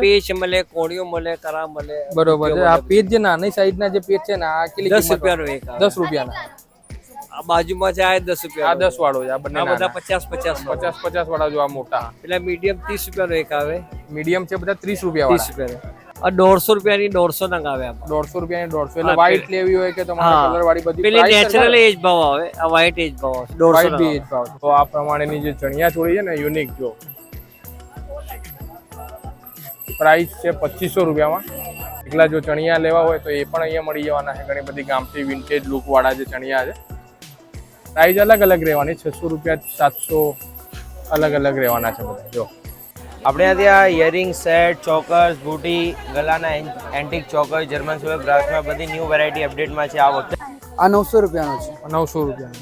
Patch મળે, કોણીઓ મળે, કરા મળે. બરોબર છે. આ પેચ જે નાની સાઈઝના જે પેચ છે ને આ કેટલી 10 રૂપિયાનો એક આવે. 10 રૂપિયાના. આ બાજુમાં છે આ 10 રૂપિયા. આ 10 વાળો છે. આ બંને બધા 50 વાળા જો આ મોટા. એટલે મીડિયમ 30 રૂપિયાનો એક આવે. મીડિયમ છે બધા 30 રૂપિયા વાળા. 30 રૂપિયા. આ 150 રૂપિયાની 150 નંગ આવે. 150 રૂપિયાની 150. એટલે વ્હાઈટ લેવી હોય કે તમારે કલર વાળી બધી પેલી નેચરલ એજ ભાવ આવે. આ વ્હાઈટ એજ ભાવ આવે. 150 એજ ભાવ. તો આ પ્રમાણેની જે ચણિયા ચોળી છે ને યુનિક જો પ્રાઇસ છે 2500 રૂપિયામાં. એકલા જો ચણિયા લેવા હોય તો એ પણ અહીંયા મળી જવાના છે. ઘણી બધી ગામઠી વિન્ટેજ લુક વાળા જે ચણિયા છે. પ્રાઇસ અલગ અલગ રહેવાની. 600 રૂપિયા, 700 અલગ અલગ રહેવાના છે બધા. જો આપણે ત્યાં ઇયરિંગ સેટ, ચોકર્સ, બુટી, ગલાના એન્ટિક ચોકર, જર્મન સિલ્વર બ્રાસમાં બધી ન્યૂ વેરાયટી અપડેટમાં છે આ વખતે. આ 900 રૂપિયાનો છે. 900 રૂપિયાનો.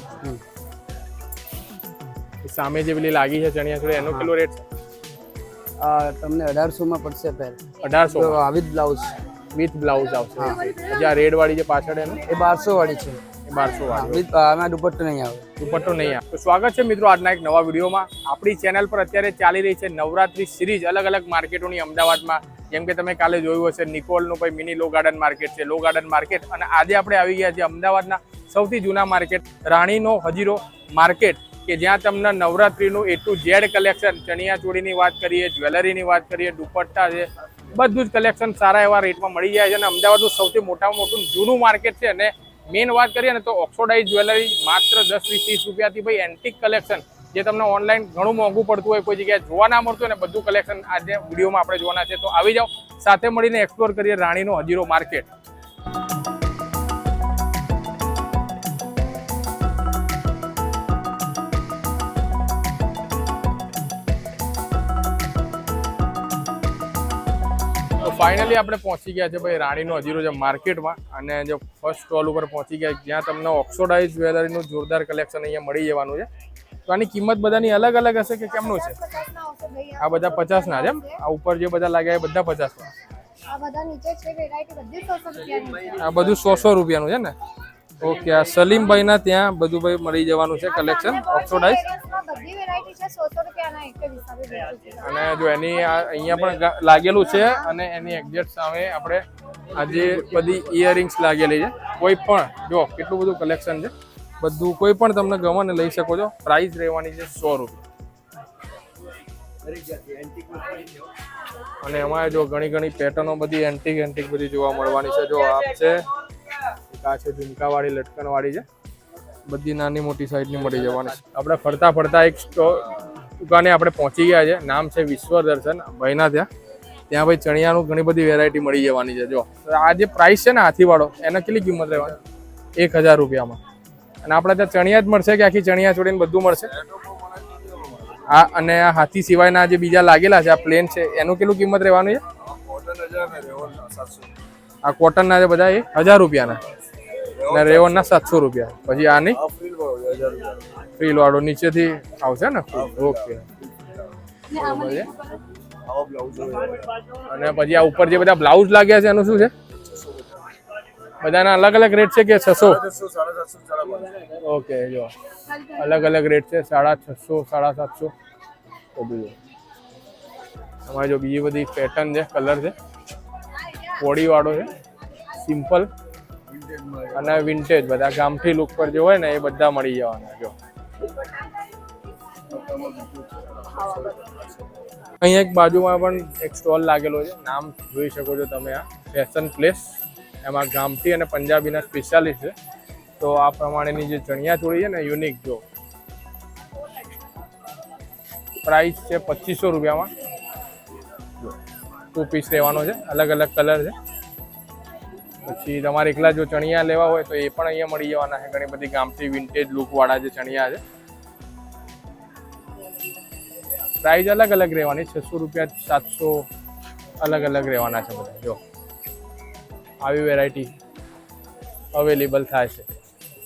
સામે જે પેલી લાગી છે ચણિયા ચોળી એનો કેટલો રેટ છે? આ તમને 1800 માં પડશે પહેલ. 1800 વિથ બ્લાઉઝ. વિથ બ્લાઉઝ આવશે. જે આ રેડ વાળી જે પાછળ એનો એ 1200 વાળી છે. 1200 વાળી. વિથ આમાં દુપટ્ટો નહીં આવે. દુપટ્ટો નહીં આવે. તો સ્વાગત છે મિત્રો આજના એક નવા વિડીયોમાં. આપણી ચેનલ પર અત્યારે ચાલી રહી છે નવરાત્રી સિરીઝ અલગ અલગ માર્કેટોની અમદાવાદમાં. જેમ કે તમે કાલે જોયું હશે નિકોલનું ભાઈ મિની લો ગાર્ડન માર્કેટ છે, લો ગાર્ડન માર્કેટ. અને આજે આપણે આવી ગયા છે અમદાવાદના સૌથી જૂના માર્કેટ રાણીનો હજીરો માર્કેટ, કે જ્યાં તમને નવરાત્રીનું A to Z કલેક્શન, ચણિયા ચોળીની વાત કરીએ, જ્વેલરીની વાત કરીએ, દુપટ્ટા છે, બધું જ કલેક્શન સારા એવા રેટમાં મળી જાય છે. અને અમદાવાદનું સૌથી મોટામાં મોટું જૂનું માર્કેટ છે. અને મેઇન વાત કરીએ ને તો ઓક્સોડાઇઝ જ્વેલરી માત્ર 10-20 રૂપિયાથી ભાઈ એન્ટિક કલેક્શન, જે તમને ઓનલાઈન ઘણું મોંઘું પડતું હોય, કોઈ જગ્યાએ જોવા ના મળતું હોય ને, બધું કલેક્શન આજે વિડીયોમાં આપણે જોવાના છે. તો આવી જાઓ, સાથે મળીને એક્સપ્લોર કરીએ રાણીનો હજીરો માર્કેટ. ફાઇનલી આપણે પહોંચી ગયા છે ભાઈ રાણીનો હજીરો જે માર્કેટમાં. અને જો ફર્સ્ટ સ્ટોલ ઉપર પહોંચી ગયા જ્યાં તમને ઓક્સોડાઇઝ જ્વેલરીનું જોરદાર કલેક્શન અહીંયા મળી જવાનું છે. તો આની કિંમત બધાની અલગ અલગ હશે કે કેમનું છે? આ બધા 50 ના છે એમ? આ ઉપર જે બધા લાગ્યા એ બધા 50 ના? આ બધું 100 રૂપિયાનું છે ને? ઓકે. આ સલીમભાઈના ત્યાં બધું ભાઈ મળી જવાનું છે કલેક્શન ઓક્સોડાઇઝ. અને જો એની અહીંયા પણ લાગેલું છે. અને એની એક્ઝેક્ટ સામે આપણે આજે બધી ઇયરિંગ્સ લાગેલી છે. કોઈ પણ જો કેટલું બધું કલેક્શન છે. બધું કોઈ પણ તમને ગમે ને લઈ શકો છો. પ્રાઇસ રહેવાની છે 100 રૂપિયા. અને એમાં જો ઘણી ઘણી પેટર્નો બધી એન્ટિક બધી જોવા મળવાની છે. જો આ છે, આ છે ઝુમકા વાળી, લટકન વાળી છે. બધી નાની મોટી સાઈઝની મળી જવાની છે. આપણે ફરતા ફરતા એક દુકાને આપણે પહોંચી ગયા છે. નામ છે વિશ્વ દર્શન ભાઈના ત્યાં. ત્યાં ભાઈ ચણિયાનું ઘણી બધી વેરાયટી મળી જવાની છે. જો આ જે પ્રાઇસ છે ને હાથીવાળો, એના કેટલી કિંમત રહેવાની? 1000 રૂપિયામાં. અને આપણે ત્યાં ચણિયા જ મળશે કે આખી ચણિયા ચોળીને બધું મળશે? આ અને આ હાથી સિવાયના જે બીજા લાગેલા છે, આ પ્લેન છે, એનું કેટલું કિંમત રહેવાનું છે? આ કોટનના જે બધા એ 1000 રૂપિયાના અને રેવનના 700 રૂપિયા. પછી આની ફ્રીલ વાળો નીચેથી આવશે ને? ઓકે. અને પછી આ ઉપર જે બધા બ્લાઉઝ લાગ્યા છે એનું શું છે? બધાના અલગ અલગ રેટ છે કે 600? ઓકે. જો અલગ અલગ રેટ છે. 650, 750 બધું. તમારે જો બીજી બધી પેટર્ન છે, કલર છે, બોડી વાળો છે, સિમ્પલ અને વિન્ટેજ, બધા ગામઠી લુક પર જે હોય ને એ બધા મળી જવાના. જો અહીંયા એક બાજુમાં પણ એક સ્ટોલ લાગેલો છે. નામ જોઈ શકો છો તમે, આ ફેશન પ્લેસ. એમાં ગામઠી અને પંજાબીના સ્પેશિયાલિસ્ટ છે. તો આ પ્રમાણેની જે ચણિયા ચોળી છે ને યુનિક, જો પ્રાઇસ છે 2500 રૂપિયામાં. 2 પીસ રહેવાનો છે. અલગ અલગ કલર છે. પછી તમારે એકલા જો ચણિયા લેવા હોય તો એ પણ અહીંયા મળી જવાના છે. ઘણી બધી ગામઠી વિન્ટેજ લુક વાળા જે ચણિયા છે. પ્રાઇસ અલગ અલગ રહેવાની. 600 રૂપિયા, 700 અલગ અલગ રહેવાના છે બધા. જો આવી વેરાયટી અવેલેબલ થાય છે.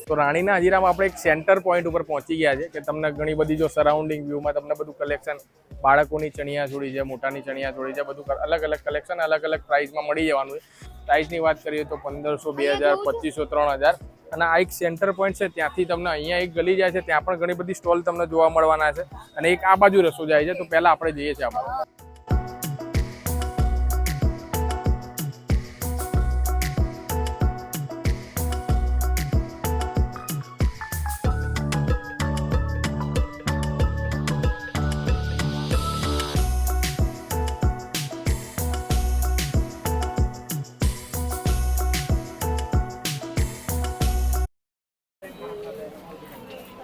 તો રાણીના હજીરામાં આપણે એક સેન્ટર પોઈન્ટ ઉપર પહોંચી ગયા છે કે તમને ઘણી બધી જો સરાઉન્ડિંગ વ્યૂમાં તમને બધું કલેક્શન, બાળકોની ચણિયા ચોળી છે, મોટાની ચણિયા ચોળી છે, બધું અલગ અલગ કલેક્શન અલગ અલગ પ્રાઇસમાં મળી જવાનું છે. પ્રાઇસની વાત કરીએ તો 1500, 2000, 2500, 3000. અને આ એક સેન્ટર પોઈન્ટ છે. ત્યાંથી તમને અહીંયા એક ગલી જાય છે, ત્યાં પણ ઘણી બધી સ્ટોલ તમને જોવા મળવાના છે. અને એક આ બાજુ રસ્તો જાય છે. તો પહેલાં આપણે જઈએ છીએ આ બાજુ.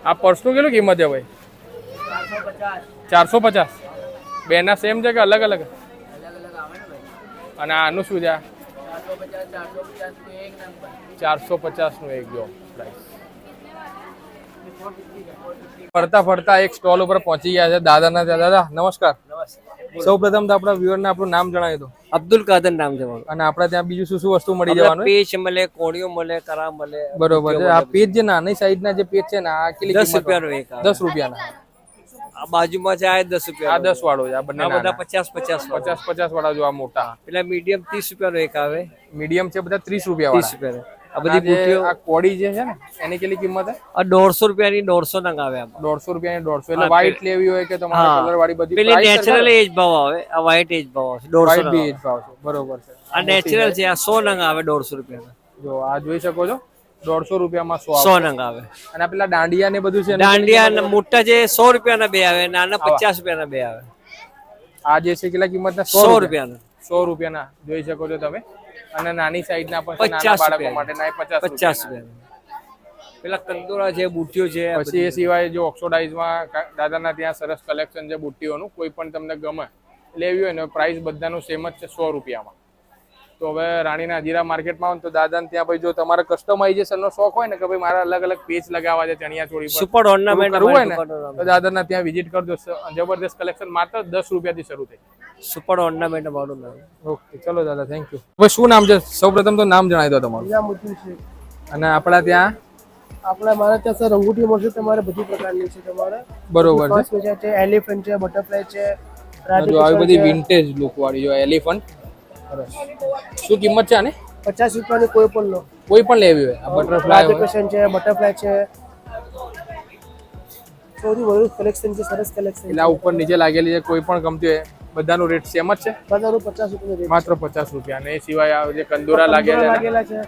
આ પર્સનું કેટલું કિંમત છે ભાઈ? 450. બેના સેમ છે કે અલગ અલગ? અને આનું શું છે? 450 નું એક જો પ્રાઇસ. ફરતા ફરતા એક સ્ટોલ ઉપર પહોંચી ગયા છે દાદાના ત્યાં. દાદા નમસ્કાર. સૌ પ્રથમ તો આપણા વ્યુઅર ને આપણું નામ જણાવી દો. અબ્દુલ કાદર નામ છે મારું. અને આપણા ત્યાં બીજું શું શું વસ્તુ મળી જવાનું? પેચ મળે, કોળીઓ મળે, કરા મળે. બરોબર છે. આ પેજ જે નાની સાઈઝ ના જે પેજ છે ને આ કેટલી 10 રૂપિયાનો એક આવે. 10 રૂપિયાના. આ બાજુમાં છે આ 10 રૂપિયા. આ 10 વાળો છે. આ બંને આ બધા નાના. 50 વાળા જો આ મોટા. પેલા મીડિયમ 30 રૂપિયાનો એક આવે. મીડિયમ છે બધા 30 રૂપિયા 30 વાળા. રૂપિયા. આ બધી બુટીઓ. આ કોડી જે છે ને એની કેટલી કિંમત છે? આ 150 રૂપિયાની 150 નંગ આવે આમાં. 150 રૂપિયાની 150. એટલે વ્હાઈટ લેવી હોય કે તમારે કલર વાળી બધી પેલી નેચરલ એજ ભાવ આવે. આ વ્હાઈટ એજ ભાવ આવે 150 વ્હાઈટ નંગ બી આવે. એજ ભાવ છે. બરોબર છે. આ નેચરલ છે. આ 100 નંગ આવે 150 રૂપિયાના. જો આ જોઈ શકો છો 150 રૂપિયામાં 100 100 નંગ આવે. અને આ પેલા દાંડિયા ને બધું છે ને દાંડિયા મોટા જે 100 રૂપિયાના બે આવે, નાના 50 રૂપિયાના બે આવે. આ જે છે કેટલા કિંમતના? 100 રૂપિયાના. 100 રૂપિયાના જોઈ શકો છો તમે. અને નાની સાઈઝ ના પણ છે, નાના 50 બાળકો માટે ના 50 રૂપિયાના. પેલા કંદોરા છે, બુટ્ટીઓ છે. પછી એ સિવાય જો ઓક્સોડાઇઝમાં દાદાના ત્યાં સરસ કલેક્શન છે બુટ્ટીઓનું. કોઈ પણ તમને ગમે લેવી હોય ને પ્રાઇસ બધાનું સેમ જ છે 100 રૂપિયામાં. તો હવે રાણીના હજીરા માર્કેટમાં આવો તો દાદાને ત્યાં ભાઈ જો તમારે કસ્ટમાઇઝેશન નો શોખ હોય ને કે ભાઈ મારા અલગ અલગ પેચ લગાવવા છે ચણિયા ચોળી પર સુપર ઓર્નામેન્ટ કરવું હોય ને તો દાદાના ત્યાં વિઝિટ કરજો. જબરદસ્ત કલેક્શન માત્ર 10 રૂપિયાથી શરૂ થાય. સુપર ઓર્નામેન્ટ મારું નામ. ઓકે ચલો દાદા થેન્ક યુ. હવે શું નામ છે? સૌપ્રથમ તો નામ જણાવી દો તમારું. અને આપણા ત્યાં મારા ત્યાં સર રંગોટી મળશે તમારે બધી પ્રકારની છે તમારે. બરોબર છે. એલિફન્ટ છે, બટરફ્લાય છે. જો આવી બધી વિન્ટેજ લુક વાળી જો એલિફન્ટ. શું કિંમત છે આની? 50 રૂપિયાની કોઈ પણ લો. કોઈ પણ લેવી હોય. આ બટરફ્લાય છે, બટરફ્લાય છે. સૌથી વધુ કલેક્શન છે, સરસ કલેક્શન. એટલે આ ઉપર નીચે લાગેલી છે કોઈ પણ ગમતી હોય બધાનું રેટ સેમ જ છે? બધાનું 50 રૂપિયાનું રેટ. માત્ર 50 રૂપિયા. અને એ સિવાય આ જે કંદોરા લાગેલા છે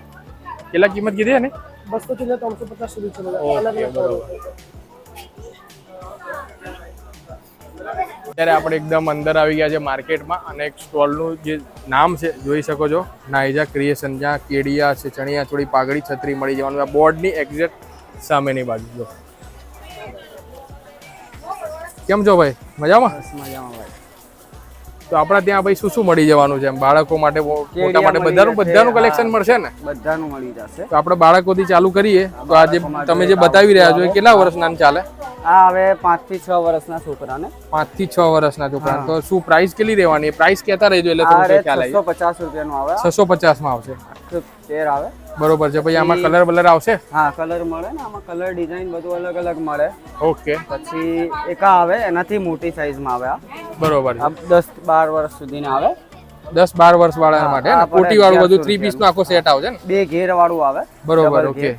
કેટલા કિંમત કીધી છે ને? 200 થી 350 સુધી છે બધા. ઓકે બરોબર. અત્યારે આપણે એકદમ અંદર આવી ગયા છે માર્કેટમાં અને એક સ્ટોલનું જે નામ છે જોઈ શકો છો નાઈજા ક્રિએશન. જ્યાં કેડિયા છે, ચણિયા ચોળી, પાઘડી, છત્રી મળી જવાનું. આ બોર્ડની એક્ઝેક્ટ સામેની બાજુ જો. કેમ છો ભાઈ? મજામાં? મજામાં ભાઈ. તો આપણા ત્યાં ભાઈ શું શું મળી જવાનું છે? એમ બાળકો માટે, મોટા માટે બધાનું કલેક્શન મળશે ને? બધાનું મળી જશે. તો આપણે બાળકોથી ચાલુ કરીએ તો આ જે તમે જે બતાવી રહ્યા છો એ કેટલા વર્ષના ચાલે? આ હવે 5 થી 6 વર્ષના છોકરાને. 5 થી 6 વર્ષના છોકરા. તો શું પ્રાઇસ કેટલી રહેવાની? પ્રાઇસ કહેતા રહેજો એટલે તમને ખ્યાલ આવી. 650 રૂપિયાનું આવે. 650 માં આવશે. 13 આવે. બરોબર છે. પછી આમાં કલર બલર આવશે? હા કલર મળે ને આમાં. કલર ડિઝાઇન બધું અલગ અલગ મળે. ઓકે. પછી એક આવે એનાથી મોટી સાઈઝમાં આવે. આ બરોબર છે. 10-12 વર્ષ સુધીના આવે. 10-12 વર્ષ વાળા માટે ને કોટી વાળું બધું 3 પીસ નો આખો સેટ આવશે ને? 2 ઘેર વાળું આવે. બરોબર. ઓકે.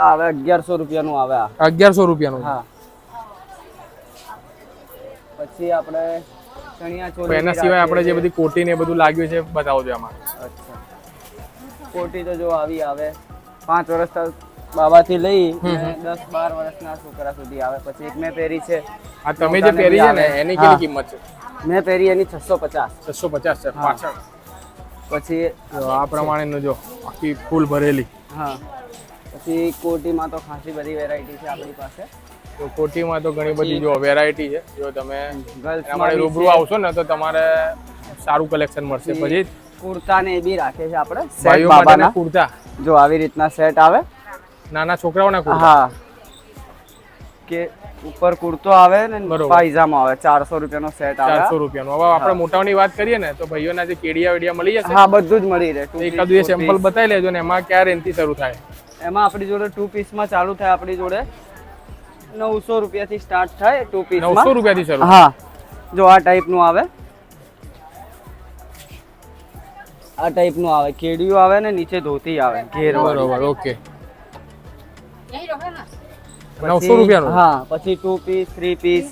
આ હવે 1100 રૂપિયાનું આવે. આ 1100 રૂપિયાનું. હા. પછી આપણે ચણિયા ચોળી. એના સિવાય આપણે જે બધી કોટી ને બધું લાગ્યું છે બતાવજો આમાં. અચ્છા. કોટી તો જો આવી આવે 5 વર્ષ બાબાથી લઈ 10-12 વર્ષના છોકરા સુધી આવે. પછી એક મેં પહેરી છે. આ તમે જે પહેરી છે ને એની કેટલી કિંમત છે? મેં પહેરી એની 650. 650 છે પાછળ. પછી આ પ્રમાણેનું જો આખી ફૂલ ભરેલી. હા. પછી કોટીમાં તો ખાસી બધી વેરાયટી છે આપણી પાસે. તો કોટીમાં તો ઘણી બધી જો વેરાયટી છે. જો તમે ગર્લ્સમાં રૂબરૂ આવશો ને તો તમારે સારું કલેક્શન મળશે. પછી કુર્તા ને એ બી રાખે છે આપણે. ભાઈઓ માટેના કુર્તા જો આવી રીતના સેટ આવે. નાના છોકરાઓના કુર્તા. હા. કે ઉપર કુર્તો આવે ને પાયજામા આવે. 400 રૂપિયાનો સેટ આવે. 400 રૂપિયાનો. હવે આપણે મોટાઓની વાત કરીએ ને તો ભાઈઓના જે કેડિયા વેડિયા મળી જશે? હા બધું જ મળી રહે. એકાદું એ સેમ્પલ બતાવી લેજો ને એમાં ક્યાં રેન્જથી શરૂ થાય? એમાં આપણી જોડે 2 પીસમાં ચાલુ થાય. આપણી જોડે 900 રૂપિયાથી સ્ટાર્ટ થાય 2 પીસમાં. 900 રૂપિયાથી શરૂ? હા. જો આ ટાઈપનું આવે. આ ટાઈપનું આવે. કેડિયું આવે ને નીચે ધોતી આવે ઘેર. બરોબર. ઓકે. 900 રૂપિયાનું? હા. પછી 2 પીસ 3 પીસ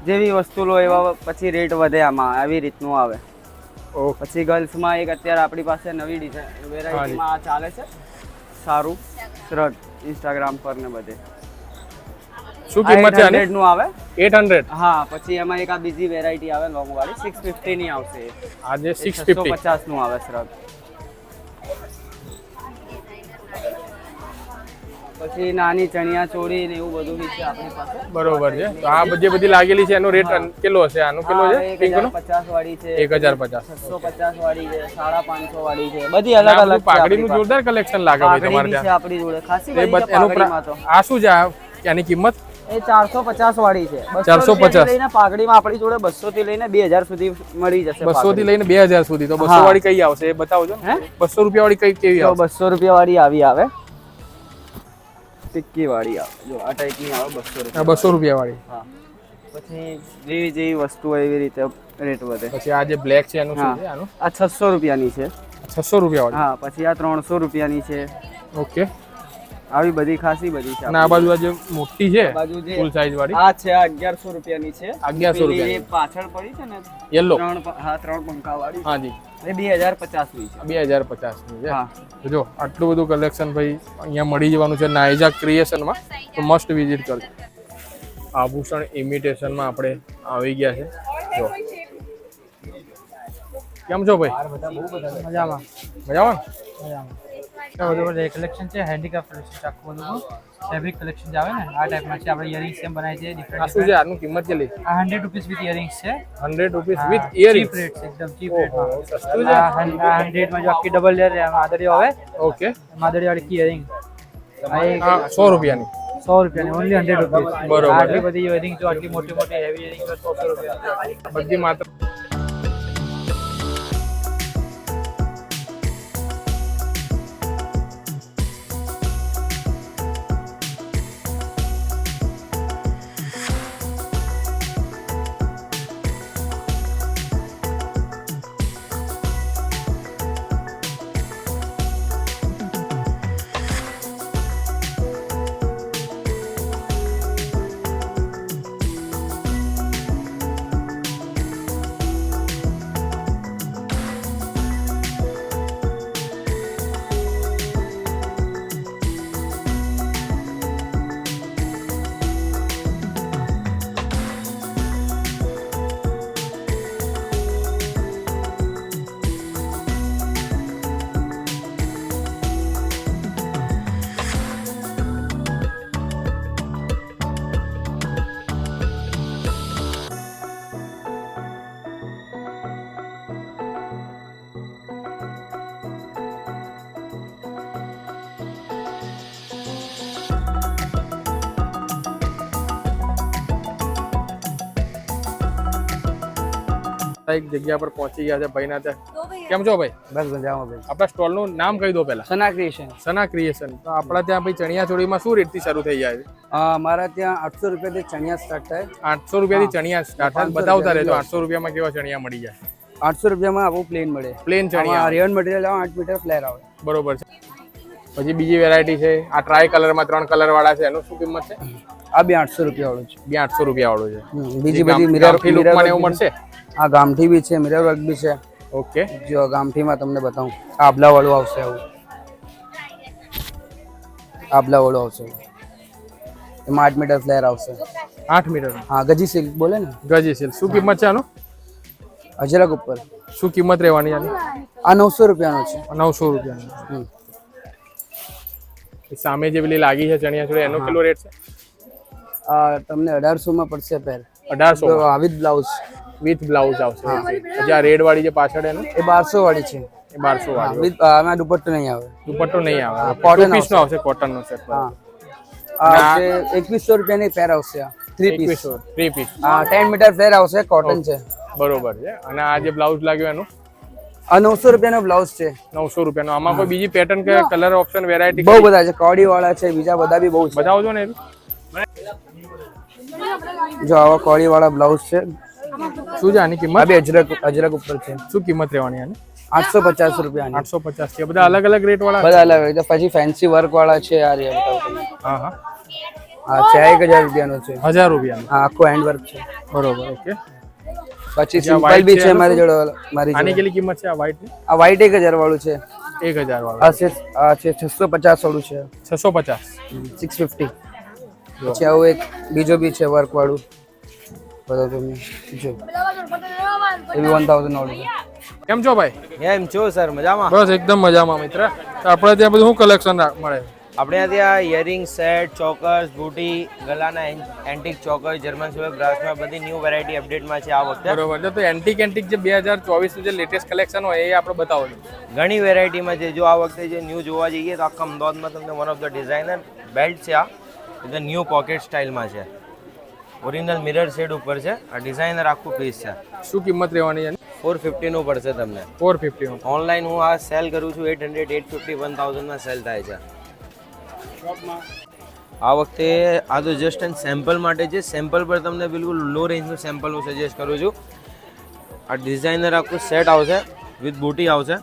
જેવી વસ્તુ લો એવા પછી રેટ વધે આમાં. આવી રીતનું આવે. પછી ગર્લ્સમાં એક અત્યારે આપણી પાસે નવી ડિઝાઇન વેરાયટીમાં આ ચાલે છે. સારું શર્ટ ઇન્સ્ટાગ્રામ પર ને બધે. શું કિંમત છે આની? 800 નું આવે. 800? હા. પછી એમાં એક આ બીજી વેરાયટી આવે લોંગ વાળી 650 ની આવશે. આજે 650. 650 નું આવે શર્ટ. પછી નાની ચણિયા ચોળી ને એવું બધું બી છે આપણી પાસે. બરોબર છે. તો આ બધી લાગેલી છે એનો રેટ કેટલો હશે? આનો કેટલો છે? પિંકનો 1050 વાળી છે, 1050. 650 વાળી છે, 550 વાળી છે, બધી અલગ અલગ છે. પાઘડીનું જોરદાર કલેક્શન લાગે ભાઈ તમારે પાઘડી બી છે ત્યાં. આપણી જોડે ખાસી એ બધી છે એનું પાઘડીમાં તો. આ શું છે? એની કિંમત એ 450 વાળી છે. 450 લઈને પાઘડીમાં આપણી જોડે 200 થી લઈને 2000 સુધી મળી જશે. 200 થી લઈને 2000 સુધી. તો 200 વાળી કઈ આવશે એ બતાવજો ને. 200 રૂપિયા વાળી કઈ કેવી આવશે? 200 રૂપિયા વાળી આવી આવે, ટિક્કી વાળી આવે. જો આ ટાઈપની આવે 200 રૂપિયા. 200 રૂપિયા વાળી. હા. પછી જેવી વસ્તુ હોય એવી રીતે રેટ વધે. પછી આ જે બ્લેક છે એનું શું છે? આનું આ 600 રૂપિયાની છે. 600 રૂપિયા વાળી. હા. પછી આ 300 રૂપિયાની છે. ઓકે. આવી બધી ખાસી બધી છે. અને આ બાજુ આ જે મોટી છે બાજુ જે ફૂલ સાઈઝ વાળી આ છે આ 1100 રૂપિયાની છે. 1100 રૂપિયાની. પેલી પાછળ પડી છે ને યલો. ત્રણ પંખા વાળી. હા જી. એ 2050 ની છે. 2050 ની છે. હા. તો જો આટલું બધું કલેક્શન ભાઈ અહીંયા મળી જવાનું છે નાઇજા ક્રિએશનમાં. તો મસ્ટ વિઝિટ કરજો. આભૂષણ ઇમિટેશનમાં આપણે આવી ગયા છે. જો કેમ છો ભાઈ? મજામાં મજામાં? બધું કલેક્શન છે, હેન્ડીક્રાફ્ટ કલેક્શન આખું બધું ફેબ્રિક કલેક્શન આવે ને આ ટાઈપમાં છે. આપણે ઇયરિંગ્સ એમ બનાવીએ છીએ આ ડિફરન્ટ. શું છે? આનું કિંમત કેટલી? આ 100 રૂપીસ વિથ ઇયરિંગ્સ છે. 100 rupees with earrings. Cheap rate એકદમ ચીપ રેટમાં. સસ્તું છે. આ 100 માં જો આખી ડબલ લેયર માદરીઓ આવે, ઓકે. માદરી વાળી કી ઇયરિંગ આ 100 રૂપિયાની. 100 રૂપિયાની ઓનલી 100 રૂપીસ. બરોબર. આટલી બધી ઇયરિંગ જો આટલી મોટી મોટી હેવી ઇયરિંગ 100 રૂપિયા. બધી માત્ર એક જગ્યા પર પહોંચી ગયા છે ભાઈના ત્યાં. કેમ છો ભાઈ? બસ મજામાં ભાઈ. આપણા સ્ટોલ નું નામ કહી દો પહેલા. સના ક્રિએશન. સના ક્રિએશન. તો આપણા ત્યાં ભાઈ ચણિયા ચોળીમાં શું રેટથી શરૂ થઈ જાય છે? અમારા ત્યાં 800 રૂપિયાથી ચણિયા સ્ટાર્ટ થાય. 800 રૂપિયાથી ચણિયા સ્ટાર્ટ થાય. બતાવતા રહેજો 800 રૂપિયામાં કેવા ચણિયા મળી જાય. 800 રૂપિયામાં આવું પ્લેન મળે. પ્લેન ચણિયા. રેયન મટીરિયલ આવે, 8 મીટર ફ્લેર આવે. બરોબર છે. પછી બીજી વેરાયટી છે આ ટ્રાય કલરમાં 3 કલર વાળા છે. એનું શું કિંમત છે? આ બી 800 રૂપિયા વાળું છે. બી 800 રૂપિયા વાળું છે. બીજી બધી મિરર લુકમાં એવું મળશે. આ ગામઠી બી છે, મિરર વર્ક બી છે. ઓકે. જો ગામઠીમાં તમને બતાવું, આબલા વાળું આવશે. આવું આબલા વાળું આવશે. એમાં 8 મીટર ફ્લેર આવશે. 8 મીટર. હા, ગજી સિલ્ક બોલે ને. ગજી સિલ્ક. શું કિંમત છે આનું? અજરાક ઉપર. શું કિંમત રહેવાની આની? આ 900 રૂપિયાનો છે. 900 રૂપિયાનો. સામે જે પેલી લાગી છે ચણિયા ચોળી એનો કેટલો રેટ છે? આ તમને 1800 માં પડશે પેર. 1800 વિથ બ્લાઉઝ. વિથ બ્લાઉઝ આવશે. પછી આ રેડ વાળી જે પાછળ એનું એ 1200 વાળી છે. એ 1200 વાળી. વિથ આમાં દુપટ્ટો નહીં આવે. દુપટ્ટો નહીં આવે. cotton પીસ નો આવશે, કોટન નો સેટ. હા. આ છે 2100 રૂપિયાની પેર આવશે. 3 પીસ. 3 પીસ. હા, 10 મીટર ફ્લેર આવશે, કોટન છે. બરોબર છે. અને આ જે બ્લાઉઝ લાગ્યો એનું આ 900 રૂપિયાનો બ્લાઉઝ છે. 900 રૂપિયાનો. આમાં કોઈ બીજી પેટર્ન કે કલર ઓપ્શન વેરાયટી બહુ બધા છે. કોડી વાળા છે, બીજા બધા બી બહુ છે. બતાવજો ને. જો આવા કોડી વાળા બ્લાઉઝ છે. શું છે આની કિંમત? આ બી અજરક ઉપર છે. શું કિંમત રહેવાની આની? 850 રૂપિયા. 850 છે. બધા અલગ અલગ રેટ વાળા. બધા અલગ છે. પછી ફેન્સી વર્ક વાળા છે. આ રહ્યા બતાવું. હા હા. આ છે 1000 રૂપિયાનો છે. 1000 રૂપિયાનો. હા, આખો હેન્ડ વર્ક છે. બરોબર. ઓકે. પછી સિમ્પલ બી છે મારી જોડે. મારી આની કેટલી કિંમત છે આ વ્હાઈટ ની? આ વ્હાઈટ 1000 વાળું છે. 1000 વાળું. આ છે 650 વાળું છે. 650. 650. પછી આવું એક બીજો બી છે વર્ક વાળું. બધો તમે જો એ બી 1000 વાળું. કેમ છો ભાઈ? એમ છો સર? મજામાં. બસ એકદમ મજામાં મિત્ર. તો આપણે ત્યાં બધું શું કલેક્શન મળે? આપણે ત્યાં ઇયરિંગ સેટ, ચોકર્સ, બુટી, ગલાના એન્ટિક ચોકર, જર્મન સિલ્વર, બ્રાસમાં બધી ન્યૂ વેરાયટી અપડેટમાં છે આ વખતે. બરોબર છે. તો એન્ટિક જે 2024 જે લેટેસ્ટ કલેક્શન હોય એ આપણે બતાવો છો. ઘણી વેરાયટીમાં છે. જો આ વખતે જે ન્યૂ જોવા જઈએ તો આખા અમદાવાદમાં તમને one of the designer belt છે. આ એટલે ન્યૂ પોકેટ સ્ટાઇલમાં છે. ઓરિજિનલ મિરર શેડ ઉપર છે. આ ડિઝાઇનર આખું પીસ છે. શું કિંમત રહેવાની છે? 450 નું પડશે તમને. 450. ઓનલાઈન હું આ સેલ કરું છું 800, 850, 1000 માં સેલ થાય છે. આ વખતે આ તો જસ્ટ એન્ડ સેમ્પલ માટે છે. સેમ્પલ પર તમને બિલકુલ લો રેન્જનું સેમ્પલ હું સજેસ્ટ કરું છું. આ ડિઝાઇનર આખું સેટ આવશે વિથ બુટી આવશે.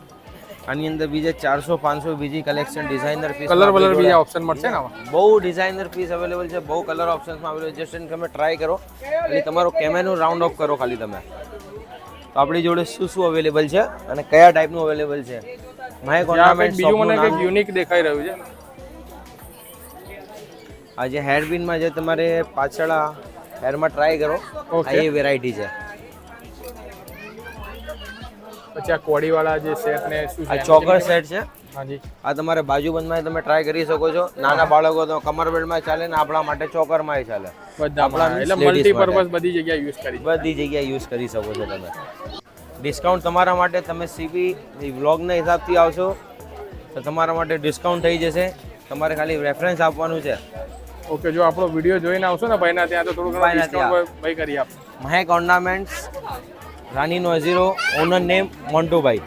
આની અંદર બીજા 400-500 બીજી કલેક્શન ડિઝાઇનર પીસ, કલર બીજા ઓપ્શન મળશે ને આમાં? બહુ ડિઝાઇનર પીસ અવેલેબલ છે, બહુ કલર ઓપ્શન્સમાં અવેલેબલ છે. જસ્ટ એન્ડ તમે ટ્રાય કરો અને તમારો કેમેરાનું રાઉન્ડ ઓફ કરો ખાલી તમે. તો આપણી જોડે શું અવેલેબલ છે અને કયા ટાઈપનું અવેલેબલ છે. મહેક ઓર્નામેન્ટ બીજું મને કંઈક યુનિક દેખાઈ રહ્યું છે. આ જે હેરપિનમાં જે તમારે પાછળ હેરમાં ટ્રાય કરો આ એ વેરાયટી છે. પછી આ કોડીવાળા જે સેટ ને શું છે? આ ચોકર સેટ છે. હાજી. આ તમારે બાજુબંધમાં તમે ટ્રાય કરી શકો છો. નાના બાળકો તો કમરબેલ્ટમાં ચાલે ને આપણા માટે ચોકરમાં ચાલે. બધા એટલે મલ્ટીપર્પઝ બધી જગ્યાએ યુઝ કરી બધી જગ્યાએ યુઝ કરી શકો છો તમે. ડિસ્કાઉન્ટ તમારા માટે, તમે સીબી વ્લોગના હિસાબથી આવશો તો તમારા માટે ડિસ્કાઉન્ટ થઈ જશે. તમારે ખાલી રેફરન્સ આપવાનું છે. ઓકે. જો આપણો વિડીયો જોઈને આવશો ને ભાઈના ત્યાં તો થોડું ઘણું ડિસ્કાઉન્ટ ભાઈ કરી આપશે. મહેક ઓર્નામેન્ટ્સ, રાનીનો અઝીરો, ઓનર નેમ મોન્ટુભાઈ.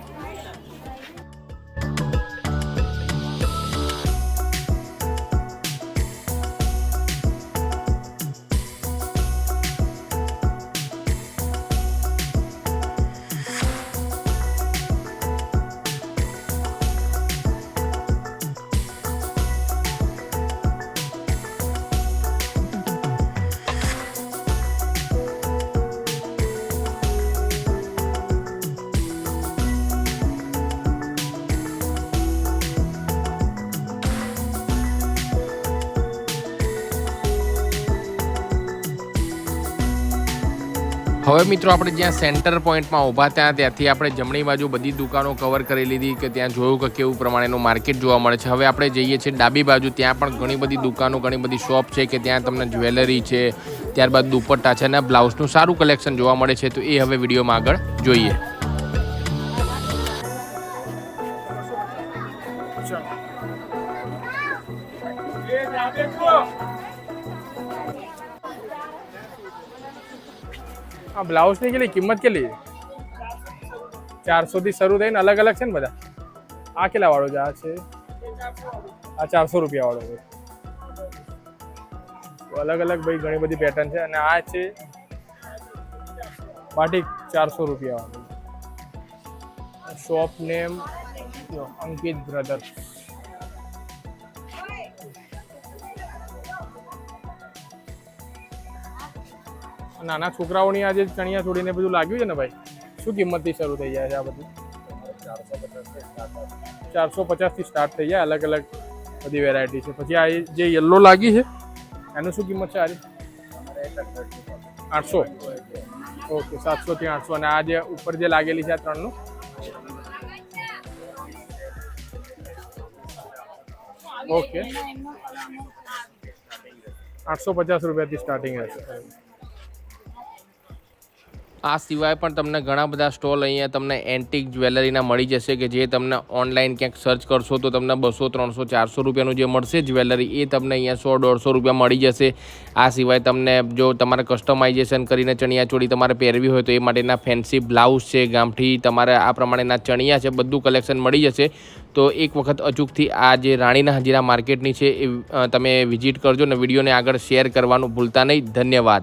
હવે મિત્રો આપણે જ્યાં સેન્ટર પોઈન્ટમાં ઊભા ત્યાંથી આપણે જમણી બાજુ બધી દુકાનો કવર કરી લીધી કે ત્યાં જોયું કે કેવું પ્રમાણેનું માર્કેટ જોવા મળે છે. હવે આપણે જઈએ છીએ ડાબી બાજુ. ત્યાં પણ ઘણી બધી દુકાનો, ઘણી બધી શોપ છે કે ત્યાં તમને જ્વેલરી છે, ત્યારબાદ દુપટ્ટા છે અને બ્લાઉઝનું સારું કલેક્શન જોવા મળે છે. તો એ હવે વિડીયોમાં આગળ જોઈએ. આ બ્લાઉઝની કેટલી કિંમત કેટલી છે? 400 થી શરૂ થઈને અલગ અલગ છે ને બધા. આ કેટલા વાળો છે? આ છે આ 400 રૂપિયા વાળો છે. અલગ અલગ ભાઈ ઘણી બધી પેટર્ન છે. અને આ છે બાટિક 400 રૂપિયા વાળો. શોપ નેમ અંકિત બ્રધર્સ. નાના છોકરાઓની આ જે ચણિયા ચોળીને બધું લાગ્યું છે ને ભાઈ, શું કિંમતથી શરૂ થઈ જાય છે આ બધું? 450 થી સ્ટાર્ટ થઈ જાય. અલગ અલગ બધી વેરાયટી છે. પછી આ જે યલો લાગી છે એનું શું કિંમત છે? આ 800. ઓકે. 700 થી 800. અને આ જે ઉપર જે લાગેલી છે આ ત્રણનું ઓકે 850 રૂપિયાથી સ્ટાર્ટિંગ રહેશે. આ સિવાય પણ તમને ઘણા બધા સ્ટોલ અહીંયા તમને એન્ટિક જ્વેલરીના મળી જશે કે જે તમને ઓનલાઈન ક્યાંક સર્ચ કરશો તો તમને 200, 300, 400 રૂપિયાનું જે મળશે જ્વેલરી એ તમને અહીંયા 100-150 રૂપિયા મળી જશે. આ સિવાય તમને જો તમારે કસ્ટમાઇઝેશન કરીને ચણિયાચોળી તમારે પહેરવી હોય તો એ માટેના ફેન્સી બ્લાઉઝ છે, ગામઠી, તમારે આ પ્રમાણેના ચણિયા છે, બધું કલેક્શન મળી જશે. તો એક વખત અચૂકથી આ જે રાણીના હજીરા માર્કેટની છે એ તમે વિઝિટ કરજો અને વિડીયોને આગળ શેર કરવાનું ભૂલતા નહીં. ધન્યવાદ.